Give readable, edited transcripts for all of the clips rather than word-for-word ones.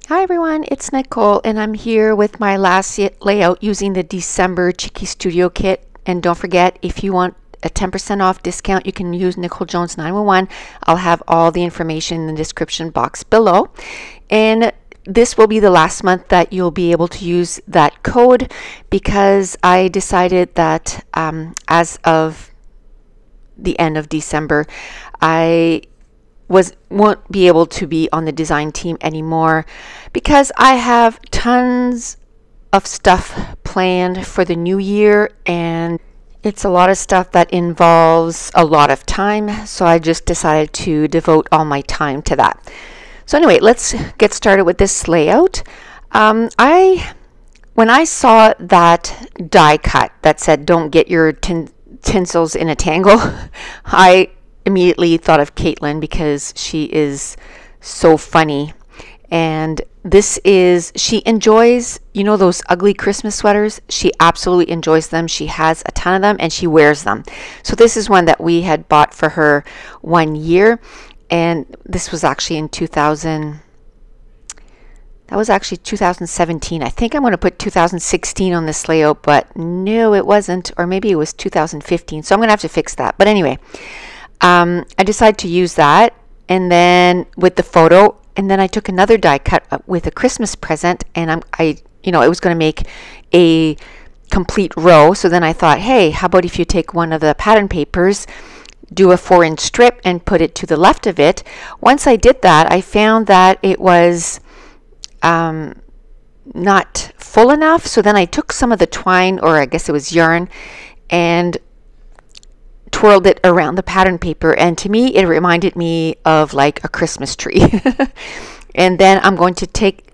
Hi everyone, it's Nicole and I'm here with my last layout using the December Cheeky Studio Kit. And don't forget, if you want a 10% off discount, you can use Nicole Jones 911. I'll have all the information in the description box below. And this will be the last month that you'll be able to use that code because I decided that as of the end of December, I won't be able to be on the design team anymore because I have tons of stuff planned for the new year, and it's a lot of stuff that involves a lot of time, so I just decided to devote all my time to that. So anyway, let's get started with this layout. When I saw that die cut that said don't get your tinsels in a tangle, I immediately thought of Caitlin because she is so funny. And she enjoys, those ugly Christmas sweaters. She absolutely enjoys them. She has a ton of them and she wears them. So this is one that we had bought for her one year. And this was actually in 2017. I think I'm going to put 2016 on this layout, but no, it wasn't. Or maybe it was 2015. So I'm going to have to fix that. But anyway, I decided to use that, and then with the photo, and then I took another die cut with a Christmas present, and it was going to make a complete row. So then I thought, hey, how about if you take one of the pattern papers, do a 4-inch strip, and put it to the left of it. Once I did that, I found that it was not full enough. So then I took some of the twine, or I guess it was yarn, and twirled it around the pattern paper, and to me it reminded me of like a Christmas tree. And then I'm going to take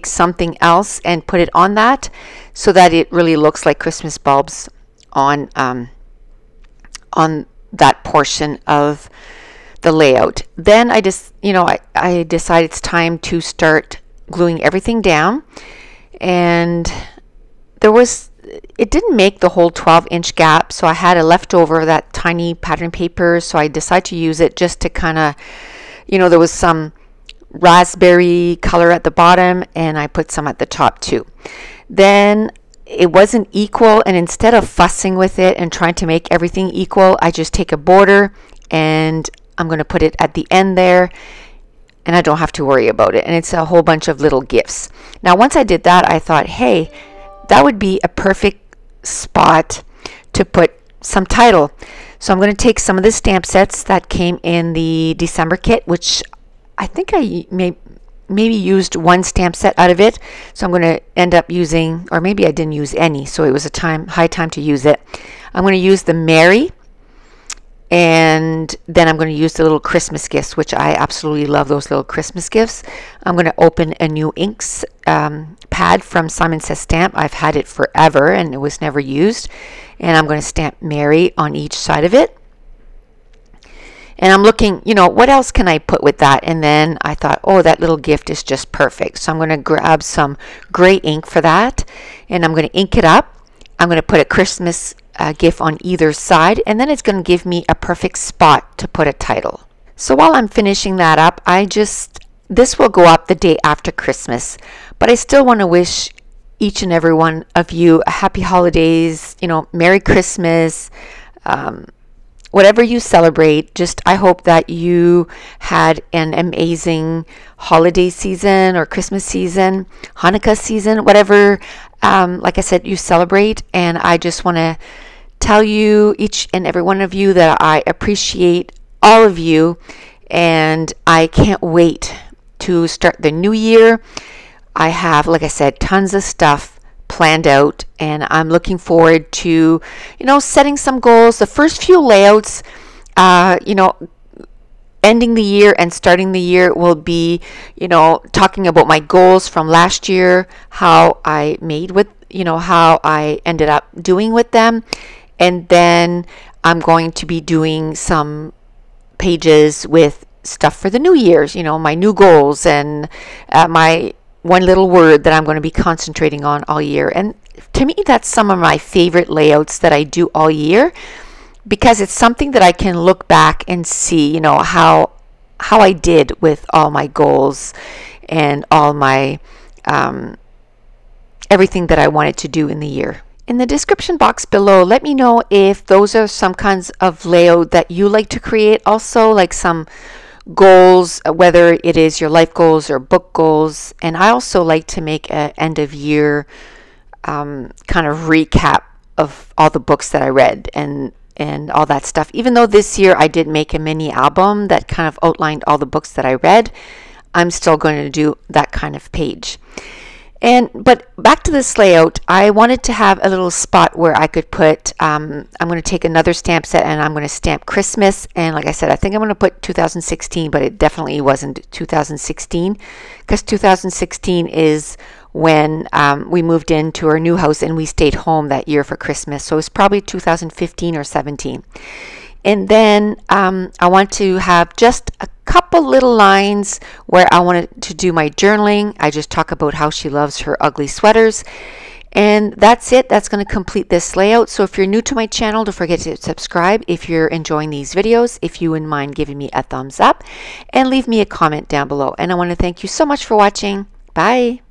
something else and put it on that so that it really looks like Christmas bulbs on that portion of the layout. Then I just I decided it's time to start gluing everything down, and it didn't make the whole 12-inch gap, so I had a leftover of that tiny pattern paper, so I decided to use it just to kind of, there was some raspberry color at the bottom, and I put some at the top too. Then it wasn't equal, and instead of fussing with it and trying to make everything equal, I just take a border and I'm going to put it at the end there, and I don't have to worry about it, and it's a whole bunch of little gifts. Now once I did that, I thought, hey, that would be a perfect spot to put some title. So I'm going to take some of the stamp sets that came in the December kit, which I think I maybe used one stamp set out of it. So I'm going to end up using, or maybe I didn't use any, so it was high time to use it. I'm going to use the Mary, and then I'm going to use the little Christmas gifts, which I absolutely love those little Christmas gifts. I'm going to open a new inks pad from Simon Says Stamp. I've had it forever and it was never used. And I'm going to stamp Mary on each side of it. And I'm looking, what else can I put with that? And then I thought, oh, that little gift is just perfect. So I'm going to grab some gray ink for that, and I'm going to ink it up. I'm going to put a Christmas GIF on either side, and then it's going to give me a perfect spot to put a title. So while I'm finishing that up, this will go up the day after Christmas, but I still want to wish each and every one of you a happy holidays, Merry Christmas, whatever you celebrate. I hope that you had an amazing holiday season or Christmas season, Hanukkah season, whatever, like I said, you celebrate. And I just want to tell you, each and every one of you, that I appreciate all of you, and I can't wait to start the new year. I have, like I said, tons of stuff planned out, and I'm looking forward to, setting some goals. The first few layouts, ending the year and starting the year will be, talking about my goals from last year, how I ended up doing with them. And then I'm going to be doing some pages with stuff for the new year's, my new goals, and my one little word that I'm going to be concentrating on all year. And to me, that's some of my favorite layouts that I do all year, because it's something that I can look back and see, how I did with all my goals. and all my everything that I wanted to do in the year. In the description box below, let me know if those are some kinds of layout that you like to create, also like some goals, whether it is your life goals or book goals. And I also like to make an end of year kind of recap of all the books that I read and all that stuff. Even though this year I did make a mini album that kind of outlined all the books that I read, I'm still going to do that kind of page. But back to this layout, I wanted to have a little spot where I could put, I'm going to take another stamp set and I'm going to stamp Christmas. And like I said, I think I'm going to put 2016, but it definitely wasn't 2016, because 2016 is when we moved into our new house and we stayed home that year for Christmas. So it's probably 2015 or 17. And then I want to have just a couple little lines where I wanted to do my journaling. I just talk about how she loves her ugly sweaters. And that's it. That's going to complete this layout. So if you're new to my channel, don't forget to subscribe if you're enjoying these videos. If you wouldn't mind giving me a thumbs up and leave me a comment down below. And I want to thank you so much for watching. Bye.